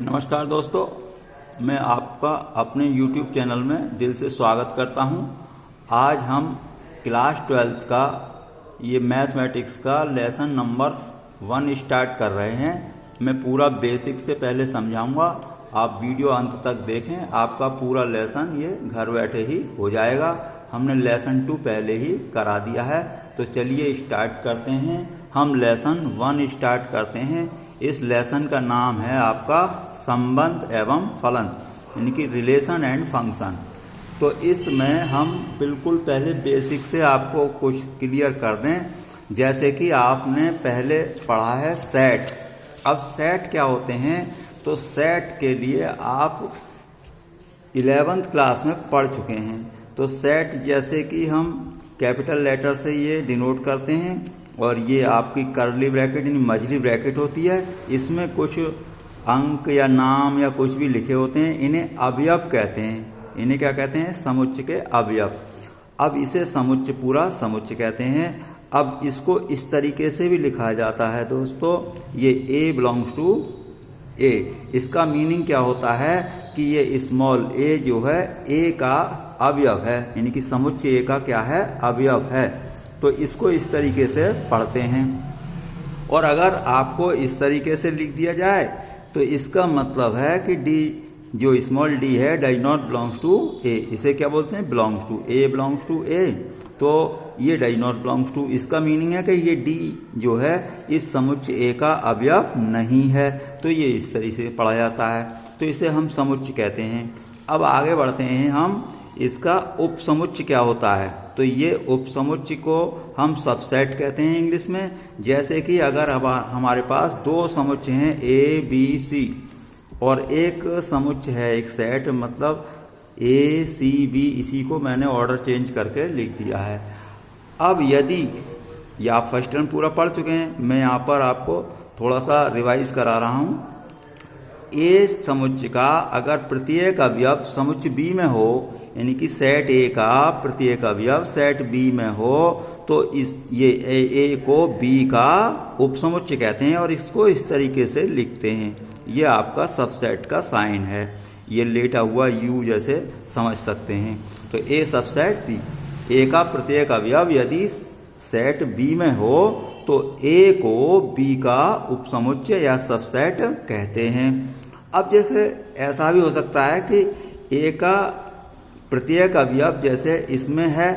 नमस्कार दोस्तों, मैं आपका अपने YouTube चैनल में दिल से स्वागत करता हूं। आज हम क्लास 12th का ये मैथमेटिक्स का लेसन नंबर 1 स्टार्ट कर रहे हैं। मैं पूरा बेसिक से पहले समझाऊंगा, आप वीडियो अंत तक देखें, आपका पूरा लेसन ये घर बैठे ही हो जाएगा। हमने लेसन 2 पहले ही करा दिया है, तो चलिए स्टार्ट करते हैं। हम लेसन 1 स्टार्ट करते हैं। इस लेसन का नाम है आपका संबंध एवं फलन, यानी कि रिलेशन एंड फंक्शन। तो इसमें हम बिल्कुल पहले बेसिक से आपको कुछ क्लियर कर दें। जैसे कि आपने पहले पढ़ा है सेट। अब सेट क्या होते हैं, तो सेट के लिए आप 11th क्लास में पढ़ चुके हैं। तो सेट जैसे कि हम कैपिटल लेटर से ये डिनोट करते हैं, और ये आपकी कर्ली ब्रैकेट यानी मझली ब्रैकेट होती है। इसमें कुछ अंक या नाम या कुछ भी लिखे होते हैं, इन्हें अवयव कहते हैं। इन्हें क्या कहते हैं? समुच्चय के अवयव। अब इसे समुच्चय, पूरा समुच्चय कहते हैं। अब इसको इस तरीके से भी लिखा जाता है दोस्तों, ये A बिलोंग्स टू A। इसका मीनिंग क्या होता है कि ये स्मॉल a जो है A का अवयव है, यानी कि समुच्चय A का क्या है? अवयव है। तो इसको इस तरीके से पढ़ते हैं। और अगर आपको इस तरीके से लिख दिया जाए तो इसका मतलब है कि D जो स्मॉल d है does not belongs to A। इसे क्या बोलते हैं? Belongs to A, belongs to A। तो ये डज नॉट बिलोंग्स टू, इसका मीनिंग है कि ये D जो है इस समुच्चय A का अवयव नहीं है। तो ये इस तरीके से पढ़ा जाता है, तो इसे हम समुच्चय कहते हैं। अब आगे बढ़ते हैं हम, इसका उपसमुच्चय क्या होता है। तो ये उपसमुच्चय को हम सबसेट कहते हैं इंग्लिश में। जैसे कि अगर हमारे पास 2 समुच्चय हैं A, B, C, और एक समुच्चय है, एक सेट, मतलब A, C, B, इसी को मैंने ऑर्डर चेंज करके लिख दिया है। अब यदि ये आप फर्स्ट टर्म पूरा पढ़ चुके हैं, मैं यहाँ पर आपको थोड़ा सा रिवाइज करा रहा हूँ। A समुच्चय का अगर प्रत्येक अवयव समुच्चय B में हो, यानी कि सेट A का प्रत्येक अवयव सेट B में हो, तो ये A को B का उपसमुच्चय कहते हैं, और इसको इस तरीके से लिखते हैं। ये आपका सबसेट का साइन है, ये लेटा हुआ U जैसे समझ सकते हैं। तो A सबसेट B, A का प्रत्येक अवयव यदि सेट B में हो तो A को B का उपसमुच्चय या सबसेट कहते हैं। अब जैसे ऐसा भी हो सकता है कि A का प्रत्येक अवयव जैसे इसमें है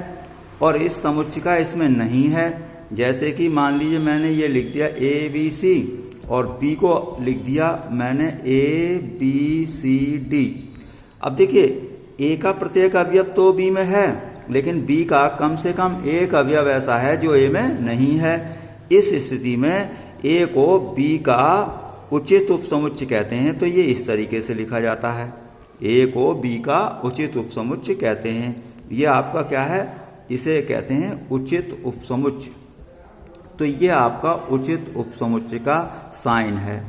और इस समुच्चय का इसमें नहीं है। जैसे कि मान लीजिए मैंने ये लिख दिया A, B, C, और B को लिख दिया मैंने A, B, C, D। अब देखिए A का प्रत्येक अवयव तो B में है, लेकिन B का कम से कम एक अवयव ऐसा है जो A में नहीं है। इस स्थिति में A को B का उचित उपसमुच्चय कहते हैं। तो ये इस तरीके से लिखा जाता है, A को B का उचित उपसमुच्चय कहते हैं। ये आपका क्या है? इसे कहते हैं उचित उपसमुच्चय। तो ये आपका उचित उपसमुच्चय का साइन है।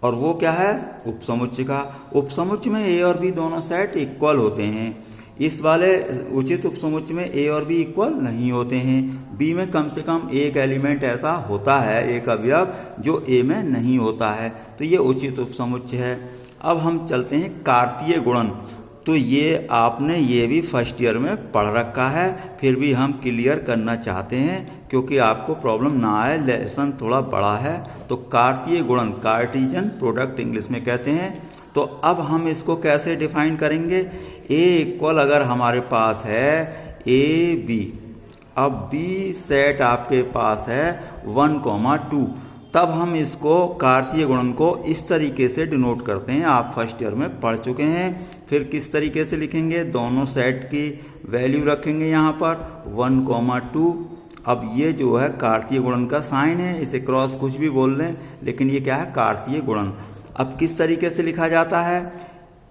और वो क्या है? उपसमुच्चय का। उपसमुच्चय में A और B दोनों सेट इक्वल होते हैं। इस वाले उचित उपसमुच्चय में A और B इक्वल नहीं होते हैं। B में कम से कम एक एलिमेंट ऐसा होता है, एक अवयव, जो A में नहीं होता है। तो ये उचित उपसमुच्चय है। अब हम चलते हैं कार्तीय गुणन। तो ये आपने ये भी फर्स्ट ईयर में पढ़ रखा है, फिर भी हम क्लियर करना चाहते हैं क्योंकि आपको प्रॉब्लम ना आए, लेसन थोड़ा बड़ा है। तो कार्तीय गुणन, कार्टीजन प्रोडक्ट इंग्लिश में कहते हैं। तो अब हम इसको कैसे डिफाइन करेंगे? A इक्वल अगर हमारे पास है A, B, अब B सेट आपके पास है 1, 2, तब हम इसको कार्तीय गुणन को इस तरीके से डिनोट करते हैं। आप फर्स्ट ईयर में पढ़ चुके हैं। फिर किस तरीके से लिखेंगे? दोनों सेट की वैल्यू रखेंगे यहाँ पर 1, 2। अब ये जो है कार्तीय गुणन का साइन है, इसे क्रॉस कुछ भी बोल लें, लेकिन ये क्या है? कार्तीय गुणन। अब किस तरीके से लिखा जाता है?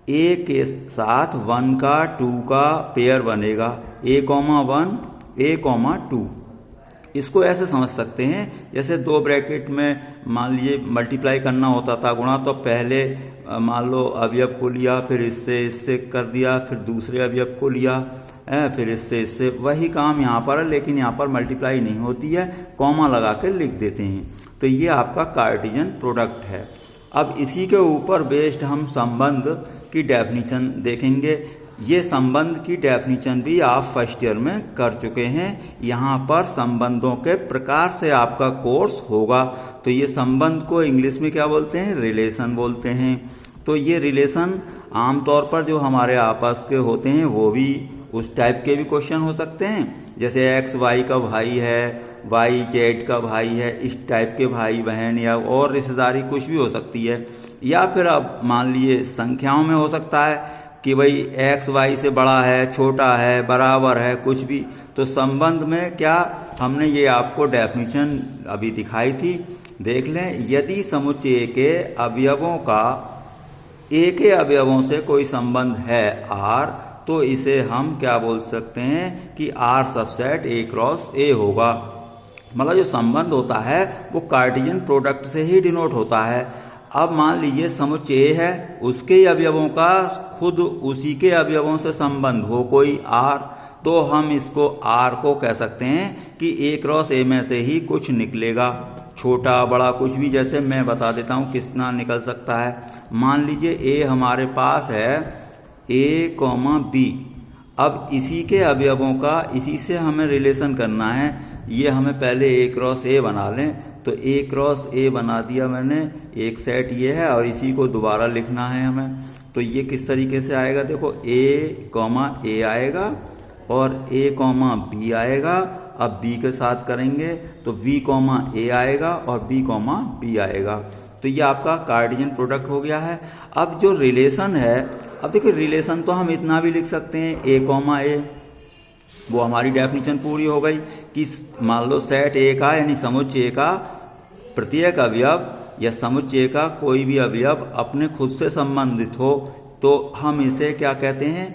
A के साथ 1 का 2 का पेयर बनेगा, A, 1, A, 2। इसको ऐसे समझ सकते हैं जैसे 2 ब्रैकेट में मान लीजिए मल्टीप्लाई करना होता था, गुणा, तो पहले मान लो अवयव को लिया, फिर इससे कर दिया, फिर दूसरे अवयव को लिया, फिर इससे वही काम यहाँ पर है, लेकिन यहाँ पर मल्टीप्लाई नहीं होती है, कॉमा लगा के लिख देते हैं। तो ये आपका कार्टेशियन प्रोडक्ट है। अब इसी के ऊपर बेस्ड हम संबंध की डेफिनेशन देखेंगे। ये संबंध की डेफिनेशन भी आप फर्स्ट ईयर में कर चुके हैं। यहाँ पर संबंधों के प्रकार से आपका कोर्स होगा। तो ये संबंध को इंग्लिश में क्या बोलते हैं? रिलेशन बोलते हैं। तो ये रिलेशन आमतौर पर जो हमारे आपस के होते हैं वो भी उस टाइप के भी क्वेश्चन हो सकते हैं, जैसे एक्स वाई का भाई है, वाई जेड का भाई है, इस टाइप के भाई बहन, या और रिश्तेदारी कुछ भी हो सकती है। या फिर अब मान लीजिए संख्याओं में हो सकता है कि भाई एक्स वाई से बड़ा है, छोटा है, बराबर है, कुछ भी। तो संबंध में क्या हमने ये आपको डेफिनेशन अभी दिखाई थी, देख लें। यदि समुच्चय के अवयवों का ए के अवयवों से कोई संबंध है आर, तो इसे हम क्या बोल सकते हैं कि R subset A cross A होगा। मतलब जो संबंध होता है वो कार्टेशियन प्रोडक्ट से ही डिनोट होता है। अब मान लीजिए समुच्चय है, उसके अवयवों का खुद उसी के अवयवों से संबंध हो कोई आर, तो हम इसको आर को कह सकते हैं कि ए क्रॉस ए में से ही कुछ निकलेगा, छोटा बड़ा कुछ भी। जैसे मैं बता देता हूँ कितना निकल सकता है। मान लीजिए ए हमारे पास है ए कॉमा बी। अब इसी के अवयवों का इसी से हमें रिलेशन करना है। ये हमें पहले ए क्रॉस ए बना लें। तो ए क्रॉस ए बना दिया मैंने, एक सेट ये है और इसी को दोबारा लिखना है हमें। तो ये किस तरीके से आएगा? देखो ए कॉमा ए आएगा और ए कॉमा बी आएगा। अब बी के साथ करेंगे तो वी कॉमा ए आएगा और बी कॉमा बी आएगा। तो ये आपका कार्टेशियन प्रोडक्ट हो गया है। अब जो रिलेशन है, अब देखिए रिलेशन तो हम इतना भी लिख सकते हैं ए कॉमा ए, वो हमारी डेफिनेशन पूरी हो गई कि मान लो सेट ए का यानी समुच्चय का प्रत्येक अवयव या समुच्चय का कोई भी अवयव अपने खुद से संबंधित हो, तो हम इसे क्या कहते हैं?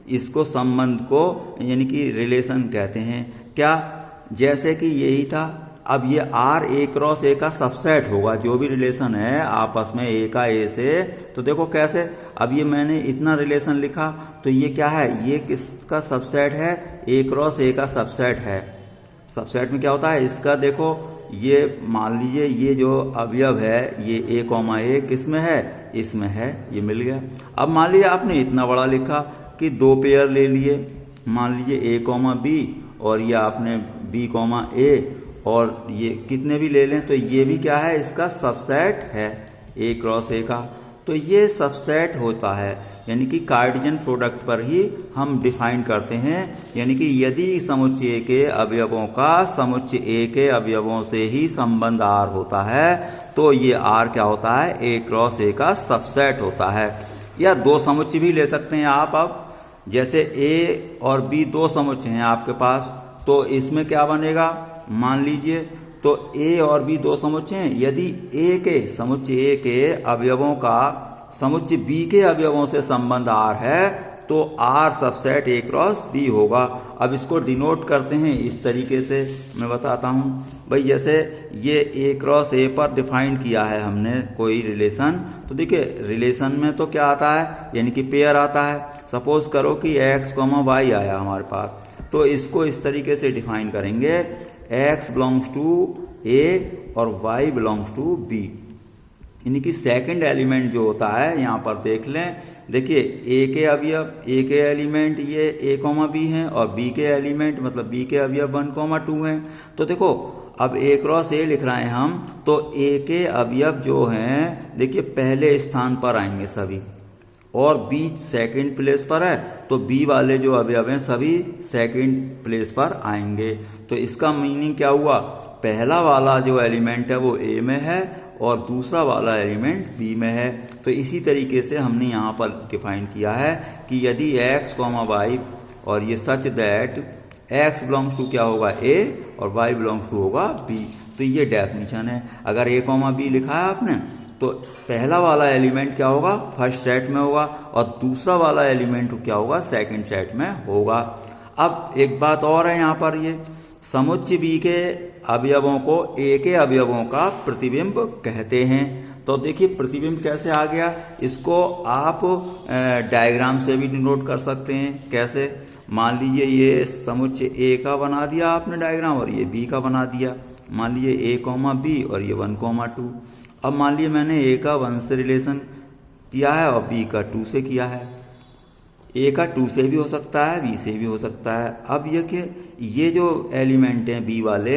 इसको संबंध को यानी कि रिलेशन कहते हैं। क्या? जैसे कि यही था। अब ये आर ए क्रॉस ए का सबसेट होगा, जो भी रिलेशन है आपस में ए का ए से। तो देखो कैसे, अब ये मैंने इतना रिलेशन लिखा तो ये क्या है? ये किसका सबसेट है? ए क्रॉस ए का सबसेट है। सबसेट में क्या होता है इसका? देखो ये मान लीजिए ये जो अवयव है ये ए कॉमा ए किस में है? इसमें है, ये मिल गया। अब मान लीजिए आपने इतना बड़ा लिखा कि दो पेयर ले लिए, मान लीजिए ए कॉमा बी और ये आपने बी कॉमा ए, और ये कितने भी ले लें तो ये भी क्या है? इसका सबसेट है ए क्रॉस ए का। तो ये सबसेट होता है, यानी कि कार्टेशियन प्रोडक्ट पर ही हम डिफाइन करते हैं। यानी कि यदि समुच्चय के अवयवों का समुच्चय ए के अवयवों से ही संबंध आर होता है, तो ये आर क्या होता है? ए क्रॉस ए का सबसेट होता है। या दो समुच्चय भी ले सकते हैं आप। अब जैसे ए और बी दो समुच्चय हैं आपके पास, तो इसमें क्या बनेगा? मान लीजिए तो ए और बी दो समुच्चय हैं। यदि ए के समुच्चय ए के अवयवों का समुच्चय बी के अवयवों से संबंध आर है, तो R subset A cross B होगा। अब इसको डिनोट करते हैं इस तरीके से, मैं बताता हूं भाई। जैसे ये ए क्रॉस ए पर डिफाइन किया है हमने कोई रिलेशन, तो देखिए रिलेशन में तो क्या आता है? यानी कि पेयर आता है। सपोज करो कि एक्स कॉमा वाई आया हमारे पास, तो इसको इस तरीके से डिफाइन करेंगे, x बिलोंग्स टू ए और y बिलोंग्स टू b। यानी कि सेकंड एलिमेंट जो होता है यहाँ पर देख लें, देखिए a के अवयव, a के एलिमेंट ये a कॉमा b हैं और b के एलिमेंट मतलब b के अवयव 1 कॉमा 2 हैं। तो देखो अब a क्रॉस a लिख रहे हैं हम, तो a के अवयव जो हैं देखिए पहले स्थान पर आएंगे सभी, और B सेकंड प्लेस पर है, तो B वाले जो अवयव हैं सभी सेकंड प्लेस पर आएंगे। तो इसका मीनिंग क्या हुआ? पहला वाला जो एलिमेंट है वो A में है और दूसरा वाला एलिमेंट B में है। तो इसी तरीके से हमने यहाँ पर डिफाइन किया है कि यदि x कॉमा वाई और ये such that x belongs to क्या होगा? A और y बिलोंग्स टू होगा B। तो ये डेफिनेशन है। अगर A कॉमा B लिखा है आपने, तो पहला वाला एलिमेंट क्या होगा? फर्स्ट सेट में होगा और दूसरा वाला एलिमेंट क्या होगा? सेकंड सेट में होगा। अब एक बात और है यहाँ पर, ये समुच्चय बी के अवयवों को ए के अवयवों का प्रतिबिंब कहते हैं। तो देखिए प्रतिबिंब कैसे आ गया, इसको आप डायग्राम से भी डिनोट कर सकते हैं। कैसे? मान लीजिए ये समुच्चय ए का बना दिया आपने डायग्राम और ये बी का बना दिया। मान लीजिए ए कॉमा बी और ये 1 कॉमा 2। अब मान लीजिए मैंने ए का 1 से रिलेशन किया है और बी का 2 से किया है। ए का 2 से भी हो सकता है, बी से भी हो सकता है। अब ये जो एलिमेंट हैं बी वाले,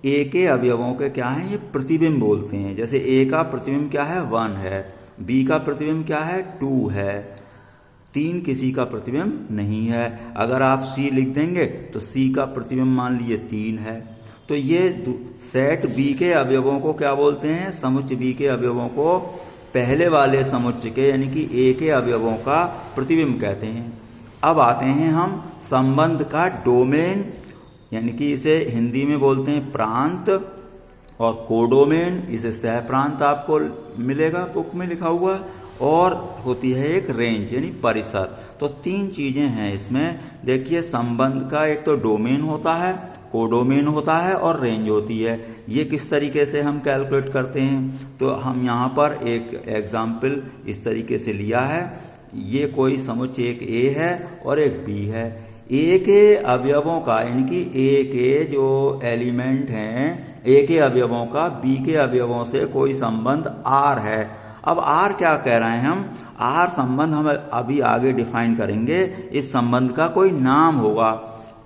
ए के अवयवों के क्या हैं, ये प्रतिबिंब बोलते हैं। जैसे ए का प्रतिबिंब क्या है, 1 है, बी का प्रतिबिंब क्या है, 2 है, 3 किसी का प्रतिबिंब नहीं है। अगर आप सी लिख देंगे तो सी का प्रतिबिंब मान लीजिए 3 है। तो ये सेट बी के अवयवों को क्या बोलते हैं, समुच्चय बी के अवयवों को पहले वाले समुच्चय के यानी कि ए के अवयवों का प्रतिबिंब कहते हैं। अब आते हैं हम संबंध का डोमेन, यानी कि इसे हिंदी में बोलते हैं प्रांत, और कोडोमेन, इसे सह प्रांत आपको मिलेगा बुक में लिखा हुआ, और होती है एक रेंज यानी परिसर। तो 3 चीजें हैं इसमें। देखिए संबंध का एक तो डोमेन होता है, कोडोमेन होता है और रेंज होती है। ये किस तरीके से हम कैलकुलेट करते हैं, तो हम यहाँ पर एक एग्जाम्पल इस तरीके से लिया है। ये कोई समुच्चय एक ए है और एक बी है। ए के अवयवों का यानी कि ए के जो एलिमेंट हैं, ए के अवयवों का बी के अवयवों से कोई संबंध आर है। अब आर क्या कह रहे हैं हम, आर संबंध हम अभी आगे डिफाइन करेंगे। इस संबंध का कोई नाम होगा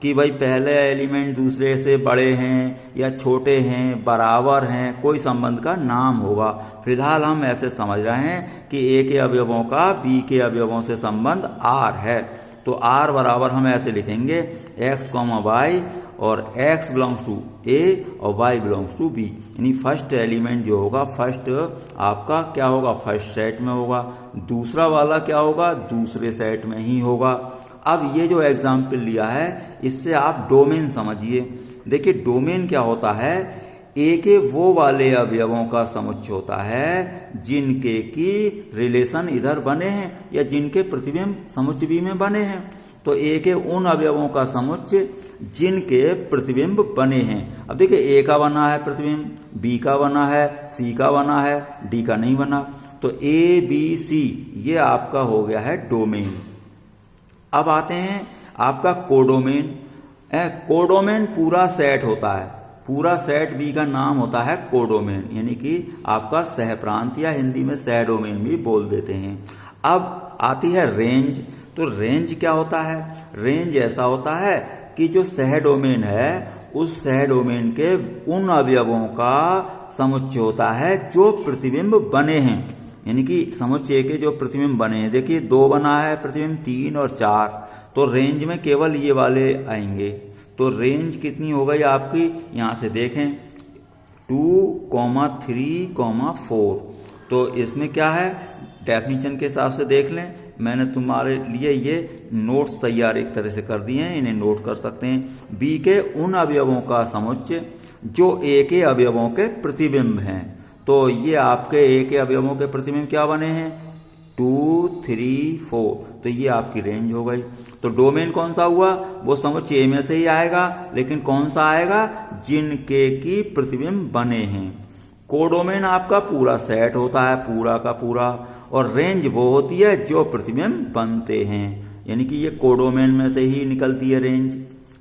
कि भाई पहले एलिमेंट दूसरे से बड़े हैं या छोटे हैं, बराबर हैं, कोई संबंध का नाम होगा। फिलहाल हम ऐसे समझ रहे हैं कि ए के अवयवों का बी के अवयवों से संबंध आर है। तो आर बराबर हम ऐसे लिखेंगे x, y, और x बिलोंग्स टू ए और y बिलोंग्स टू बी। यानी फर्स्ट एलिमेंट जो होगा, फर्स्ट आपका क्या होगा, फर्स्ट सेट में होगा, दूसरा वाला क्या होगा, दूसरे सेट में ही होगा। अब ये जो एग्जाम्पल लिया है इससे आप डोमेन समझिए। देखिए डोमेन क्या होता है, ए के वो वाले अवयवों का समुच्चय होता है जिनके की रिलेशन इधर बने हैं या जिनके प्रतिबिंब समुच्चय बी में बने हैं। तो ए के उन अवयवों का समुच्चय जिनके प्रतिबिंब बने हैं। अब देखिए ए का बना है प्रतिबिंब, बी का बना है, सी का बना है, डी का नहीं बना। तो ए बी सी ये आपका हो गया है डोमेन। अब आते हैं आपका कोडोमेन। कोडोमेन पूरा सेट होता है, पूरा सेट बी का नाम होता है कोडोमेन, यानी कि आपका सह प्रांत या हिंदी में सह डोमेन भी बोल देते हैं। अब आती है रेंज। तो रेंज क्या होता है, रेंज ऐसा होता है कि जो सह डोमेन है उस सह डोमेन के उन अवयवों का समुच्चय होता है जो प्रतिबिंब बने हैं, यानी कि समुच्चय के जो प्रतिबिंब बने हैं। देखिए 2 बना है प्रतिबिंब, 3 और 4, तो रेंज में केवल ये वाले आएंगे। तो रेंज कितनी हो गई आपकी, यहां से देखें 2, 3, 4। तो इसमें क्या है, डेफिनेशन के हिसाब से देख लें। मैंने तुम्हारे लिए ये नोट्स तैयार एक तरह से कर दिए हैं, इन्हें नोट कर सकते हैं। बी के उन अवयवों का समुच्चय जो ए के अवयवों के प्रतिबिंब हैं। तो ये आपके ए के अवयवों के प्रतिबिंब क्या बने हैं, 2, 3, 4। तो ये आपकी रेंज हो गई। तो डोमेन कौन सा हुआ, वो समुच्चय ए में से ही आएगा, लेकिन कौन सा आएगा, जिनके की प्रतिबिंब बने हैं। कोडोमेन आपका पूरा सेट होता है, पूरा का पूरा, और रेंज वो होती है जो प्रतिबिंब बनते हैं, यानी कि ये कोडोमेन में से ही निकलती है रेंज।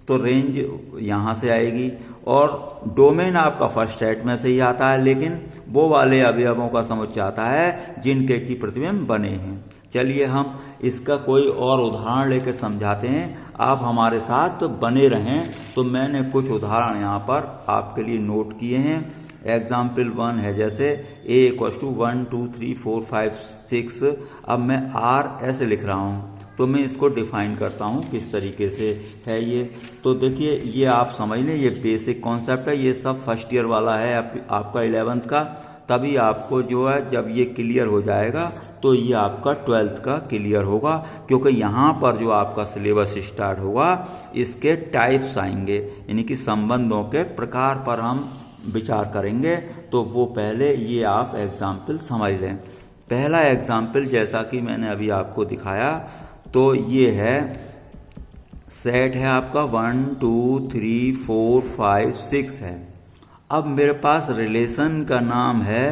तो रेंज यहां से आएगी, और डोमेन आपका फर्स्ट सेट में से ही आता है, लेकिन वो वाले अवयवों का समुच्चय आता है जिनके की प्रतिबिंब बने हैं। चलिए हम इसका कोई और उदाहरण लेकर समझाते हैं, आप हमारे साथ बने रहें। तो मैंने कुछ उदाहरण यहाँ पर आपके लिए नोट किए हैं। एग्जाम्पल 1 है, जैसे a = 1, 2, 3, 4, 5, 6। अब मैं r ऐसे लिख रहा हूँ, तो मैं इसको डिफाइन करता हूँ किस तरीके से है ये। तो देखिए ये आप समझ लें, ये बेसिक कॉन्सेप्ट है, ये सब फर्स्ट ईयर वाला है आपका 11th का। तभी आपको जो है जब ये क्लियर हो जाएगा तो ये आपका 12th का क्लियर होगा, क्योंकि यहाँ पर जो आपका सिलेबस स्टार्ट होगा इसके टाइप्स आएंगे, यानी कि संबंधों के प्रकार पर हम विचार करेंगे। तो वो पहले ये आप एग्जाम्पल समझ लें। पहला एग्जाम्पल जैसा कि मैंने अभी आपको दिखाया, तो ये है सेट है आपका 1, 2, 3, 4, 5, 6 है। अब मेरे पास रिलेशन का नाम है,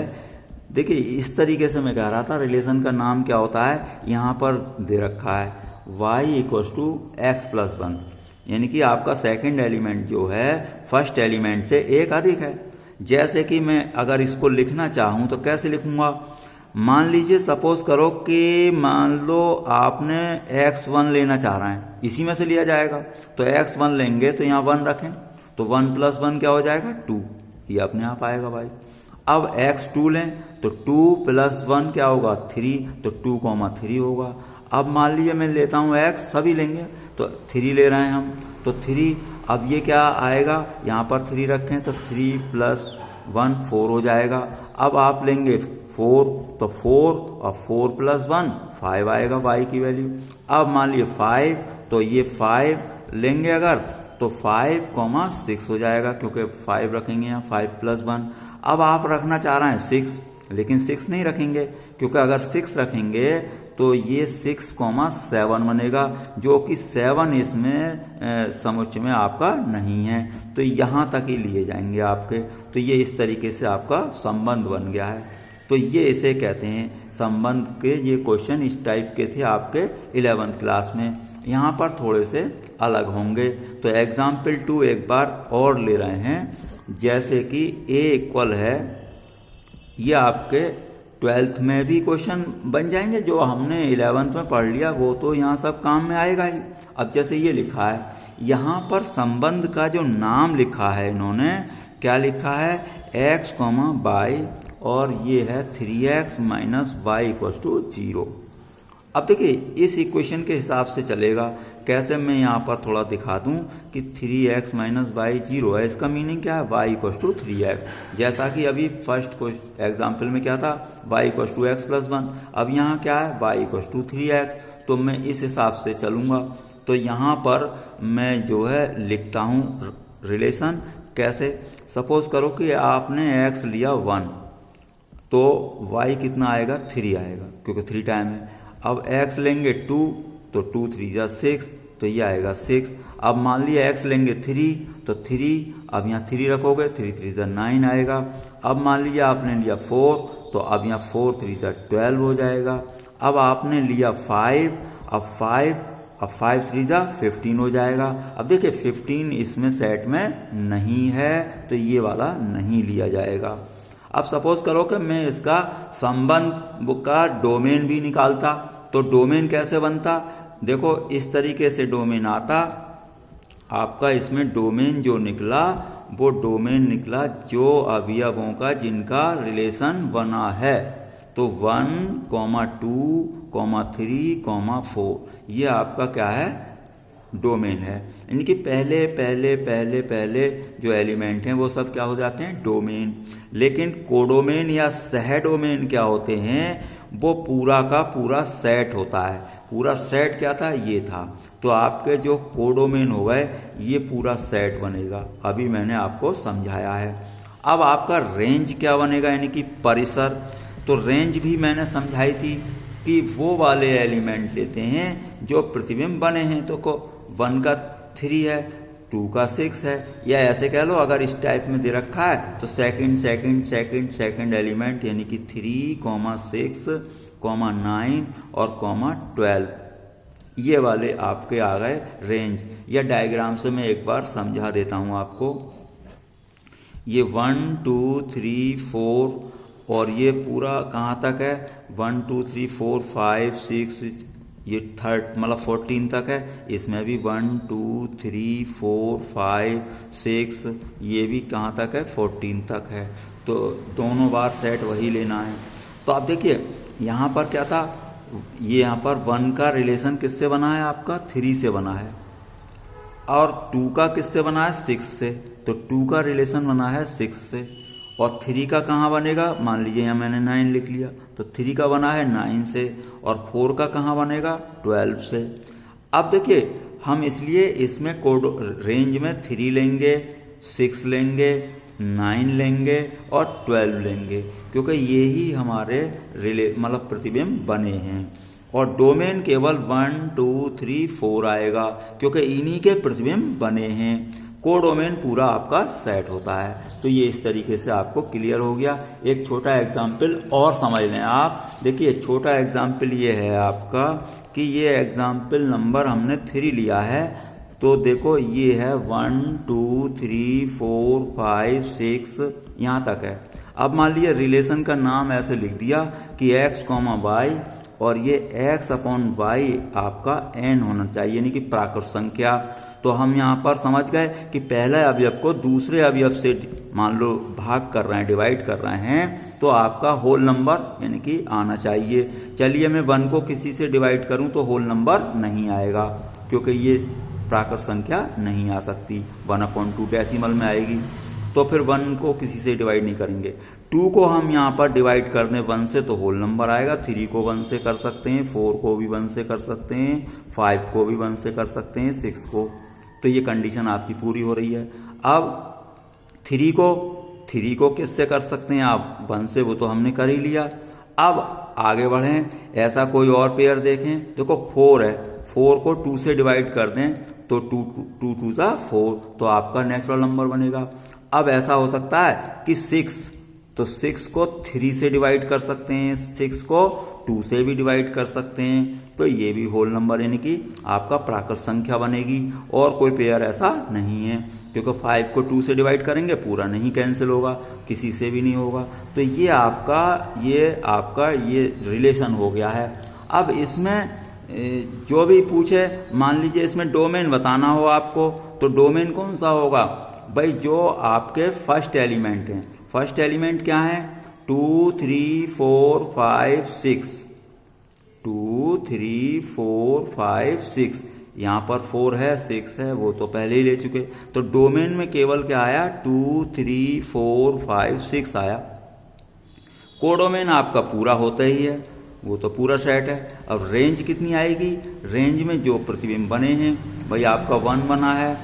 देखिए इस तरीके से मैं कह रहा था, रिलेशन का नाम क्या होता है, यहाँ पर दे रखा है y = x+1, यानी कि आपका सेकंड एलिमेंट जो है फर्स्ट एलिमेंट से एक अधिक है। जैसे कि मैं अगर इसको लिखना चाहूँ तो कैसे लिखूंगा, मान लीजिए सपोज करो कि मान लो आपने x1 लेना चाह रहे हैं, इसी में से लिया जाएगा। तो x1 लेंगे तो यहाँ 1 रखें, तो 1 + 1 क्या हो जाएगा 2, ये अपने आप आएगा भाई। अब x2 लें तो 2 + 1 क्या होगा 3, तो 2,3 होगा। अब मान लीजिए मैं लेता हूँ x, सभी लेंगे तो 3 ले रहे हैं हम, तो 3, अब ये क्या आएगा, यहाँ पर 3 रखें तो 3 + 1 4 हो जाएगा। अब आप लेंगे 4 तो 4 और 4 + 1 5 आएगा y की वैल्यू। अब मान लीजिए 5, तो ये 5 लेंगे अगर तो 5, 6 हो जाएगा, क्योंकि 5 रखेंगे यहाँ 5 + 1। अब आप रखना चाह रहे हैं 6, लेकिन 6 नहीं रखेंगे, क्योंकि अगर 6 रखेंगे तो ये 6,7 बनेगा, जो कि 7 इसमें समुच्चय में आपका नहीं है, तो यहाँ तक ही लिए जाएंगे आपके। तो ये इस तरीके से आपका संबंध बन गया है। तो ये इसे कहते हैं संबंध के। ये क्वेश्चन इस टाइप के थे आपके 11th क्लास में, यहाँ पर थोड़े से अलग होंगे। तो एग्जाम्पल 2 एक बार और ले रहे हैं, जैसे कि A = है, ये आपके 12th में भी क्वेश्चन बन जाएंगे, जो हमने 11th में पढ़ लिया वो तो यहाँ सब काम में आएगा ही। अब जैसे ये लिखा है, यहाँ पर संबंध का जो नाम लिखा है इन्होंने, क्या लिखा है, x, y, और ये है 3x - y = 0। अब देखिए इस इक्वेशन के हिसाब से चलेगा। कैसे, मैं यहाँ पर थोड़ा दिखा दूं कि 3x - y 0 है, इसका मीनिंग क्या है, y = 3x। जैसा कि अभी फर्स्ट एग्जाम्पल में क्या था, y = x + 1, अब यहाँ क्या है, y = 3x। तो मैं इस हिसाब से चलूँगा। तो यहाँ पर मैं जो है लिखता हूँ रिलेशन। कैसे, सपोज करो कि आपने x लिया 1, तो y कितना आएगा, 3 आएगा, क्योंकि 3 टाइम है। अब x लेंगे 2, तो 2 × 3 = 6, तो ये आएगा 6। अब मान लिया x लेंगे 3, तो 3, अब यहाँ 3 रखोगे, 3 × 3 = 9 आएगा। अब मान लीजिए आपने लिया 4, तो अब यहाँ 4 × 3 = 12 हो जाएगा। अब आपने लिया 5, अब 5 × 3 = 15 हो जाएगा। अब देखिए 15 इसमें सेट में नहीं है, तो ये वाला नहीं लिया जाएगा। अब सपोज करो कि मैं इसका संबंध का डोमेन भी निकालता, तो डोमेन कैसे बनता, देखो इस तरीके से डोमेन आता आपका। इसमें डोमेन जो निकला वो डोमेन निकला जो अवयवों का जिनका रिलेशन बना है। तो 1, 2, 3, 4 ये आपका क्या है, डोमेन है। इनके पहले जो एलिमेंट हैं वो सब क्या हो जाते हैं, डोमेन। लेकिन कोडोमेन या सह डोमेन क्या होते हैं, वो पूरा का पूरा सेट होता है। पूरा सेट क्या था, ये था। तो आपके जो कोडोमेन हो गए ये पूरा सेट बनेगा, अभी मैंने आपको समझाया है। अब आपका रेंज क्या बनेगा, यानी कि परिसर। तो रेंज भी मैंने समझाई थी कि वो वाले एलिमेंट लेते हैं जो प्रतिबिंब बने हैं। तो 1 का 3 है, 2 का 6 है, या ऐसे कह लो अगर इस टाइप में दे रखा है तो सेकंड एलिमेंट, यानी कि 3, 6, 9 और 12 ये वाले आपके आ गए रेंज। या डायग्राम से मैं एक बार समझा देता हूं आपको। ये 1, 2, 3, 4 और ये पूरा कहाँ तक है, 1, 2, 3, 4, 5, 6, ये 14 तक है। इसमें भी 1, 2, 3, 4, 5, 6, ये भी कहाँ तक है, 14 तक है। तो दोनों बार सेट वही लेना है। तो आप देखिए यहाँ पर क्या था, ये यहाँ पर 1 का रिलेशन किससे बना है, आपका 3 से बना है, और 2 का किससे बना है, 6 से। तो 2 का रिलेशन बना है 6 से, और 3 का कहाँ बनेगा, मान लीजिए यहाँ मैंने 9 लिख लिया, तो 3 का बना है 9 से, और 4 का कहाँ बनेगा, 12 से। अब देखिए हम इसलिए इसमें कोड रेंज में 3 लेंगे, 6 लेंगे, 9 लेंगे और 12 लेंगे, क्योंकि ये ही हमारे मतलब प्रतिबिंब बने हैं। और डोमेन केवल 1, 2, 3, 4 आएगा, क्योंकि इन्हीं के प्रतिबिंब बने हैं। कोडोमेन पूरा आपका सेट होता है। तो ये इस तरीके से आपको क्लियर हो गया। एक छोटा एग्जाम्पल और समझ लें आप। देखिए छोटा एग्जाम्पल ये है आपका कि ये एग्जाम्पल नंबर हमने 3 लिया है। तो देखो ये है 1, 2, 3, 4, 5, 6, यहाँ तक है। अब मान लीजिए रिलेशन का नाम ऐसे लिख दिया कि x, y और ये x अपॉन y आपका n होना चाहिए, यानी कि प्राकृत संख्या। तो हम यहाँ पर समझ गए कि पहले अवयव को दूसरे अवयव से मान लो भाग कर रहे हैं, डिवाइड कर रहे हैं, तो आपका होल नंबर यानी कि आना चाहिए। चलिए मैं 1 को किसी से डिवाइड करूं तो होल नंबर नहीं आएगा, क्योंकि ये प्राकृत संख्या नहीं आ सकती, 1/2 डेसिमल में आएगी। तो फिर 1 को किसी से डिवाइड नहीं करेंगे। 2 को हम यहाँ पर डिवाइड कर दें 1 से तो होल नंबर आएगा। 3 को 1 से कर सकते हैं, 4 को भी 1 से कर सकते हैं, 5 को भी 1 से कर सकते हैं, 6 को। तो ये कंडीशन आपकी पूरी हो रही है। अब 3 को किससे कर सकते हैं आप? 1 से, वो तो हमने कर ही लिया। अब आगे बढ़ें, ऐसा कोई और पेयर देखें। देखो 4 है, 4 को 2 से डिवाइड कर दें तो 2 2 4, तो आपका नेचुरल नंबर बनेगा। अब ऐसा हो सकता है कि 6, तो 6 को 3 से डिवाइड कर सकते हैं, 6 को 2 से भी डिवाइड कर सकते हैं, तो ये भी होल नंबर यानी कि आपका प्राकृत संख्या बनेगी। और कोई पेयर ऐसा नहीं है, क्योंकि 5 को 2 से डिवाइड करेंगे पूरा नहीं कैंसिल होगा, किसी से भी नहीं होगा। तो ये आपका ये रिलेशन हो गया है। अब इसमें जो भी पूछे, मान लीजिए इसमें डोमेन बताना हो आपको, तो डोमेन कौन सा होगा भाई? जो आपके फर्स्ट एलिमेंट हैं। फर्स्ट एलिमेंट क्या है? 2 3 4 5 6, 2 3 4 5 6, यहाँ पर 4 है, 6 है, वो तो पहले ही ले चुके। तो डोमेन में केवल क्या आया? 2 3 4 5 6 आया। कोडोमेन आपका पूरा होता ही है, वो तो पूरा सेट है। अब रेंज कितनी आएगी? रेंज में जो प्रतिबिंब बने हैं भाई, आपका 1 बना है,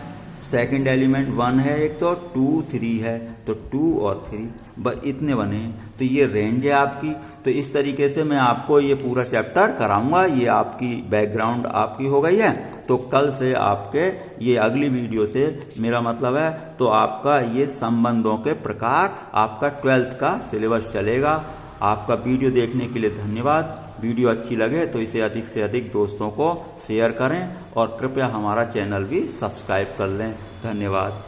सेकंड एलिमेंट 1 है, एक तो 2 3 है, तो 2 और 3 बस इतने बने हैं, तो ये रेंज है आपकी। तो इस तरीके से मैं आपको ये पूरा चैप्टर कराऊंगा। ये आपकी बैकग्राउंड आपकी हो गई है। तो कल से आपके ये अगली वीडियो से मेरा मतलब है, तो आपका ये संबंधों के प्रकार आपका 12th का सिलेबस चलेगा। आपका वीडियो देखने के लिए धन्यवाद। वीडियो अच्छी लगे तो इसे अधिक से अधिक दोस्तों को शेयर करें और कृपया हमारा चैनल भी सब्सक्राइब कर लें। धन्यवाद।